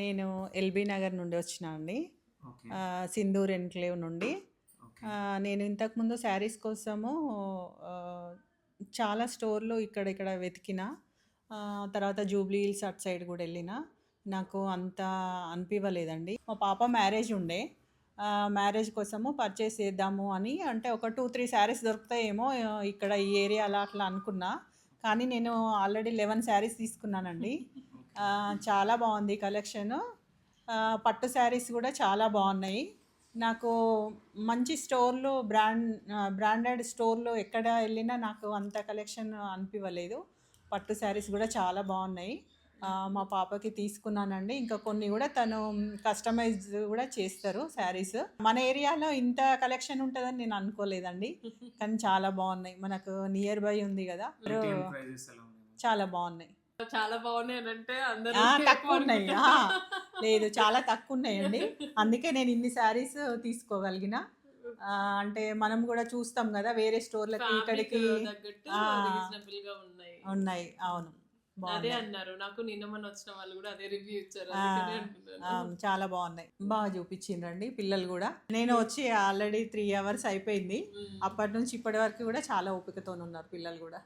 నేను ఎల్బీ నగర్ నుండి వచ్చినా అండి. ఓకే. సింధూర్ ఎన్క్లేవ్ నుండి. ఓకే. నేను ఇంతకుముందు శారీస్ కోసము ఆహ్, చాలా స్టోర్‌లు ఇక్కడ ఇక్కడ వెతికినా. తర్వాత జూబ్లీ హిల్స్ అటు సైడ్ గూడా ఎళ్ళినా. నాకు అంత అనిపివ్వలేదండి. మా పాప మ్యారేజ్ ఉండే. మ్యారేజ్ కోసము పర్చేస్ చేద్దాము అని అంటే ఒక 2, 3 శారీస్ దొరుకుతాయేమో ఇక్కడ ఈ ఏరియాలో అట్లా అనుకున్నా. కానీ నేను ఆల్రెడీ 11 శారీస్ తీసుకున్నానండి. చాలా బాగుంది కలెక్షను. పట్టు శారీస్ కూడా చాలా బాగున్నాయి. నాకు మంచి స్టోర్‌లో బ్రాండెడ్ స్టోర్‌లో ఎక్కడ వెళ్ళినా నాకు అంత కలెక్షన్ అనిపివ్వలేదు. పట్టు శారీస్ కూడా చాలా బాగున్నాయి. మా పాపకి తీసుకున్నానండి. ఇంకా కొన్ని కూడా తను కస్టమైజ్ కూడా చేస్తారు శారీస్. మన ఏరియాలో ఇంత కలెక్షన్ ఉంటుందని నేను అనుకోలేదండి. కానీ చాలా బాగున్నాయి. మనకు నియర్ బై ఉంది కదా, రిటైల్ ప్రైజెస్ ఎలా ఉన్నాయి? చాలా బాగున్నాయి. చాలా బాగున్నాయి అని అంటే అందరూ తక్కువ ఉన్నాయి. లేదు, చాలా తక్కువ ఉన్నాయండి. అందుకే నేను ఇన్ని శారీస్ తీసుకోగలిగిన. అంటే మనం కూడా చూస్తాం కదా వేరే స్టోర్లకి ఇక్కడికి తగ్గట్టు రీజనబుల్ గా ఉన్నాయి. ఉన్నాయి. అవును, అదే బాగున్నాయి. అన్నారు. నాకు నిన్న మొన్న వచ్చిన వాళ్ళు కూడా అదే రివ్యూ ఇచ్చారు. ఆ, అందుకనే అంటున్నాను. అవును, చాలా బాగున్నాయి. బాగా చూపించిండ్రండి పిల్లలు కూడా. నేను వచ్చి ఆల్రెడీ 3 అవర్స్ అయిపోయింది. అప్పటి నుంచి ఇప్పటి వరకు కూడా చాలా ఓపికతో ఉన్నారు పిల్లలు కూడా.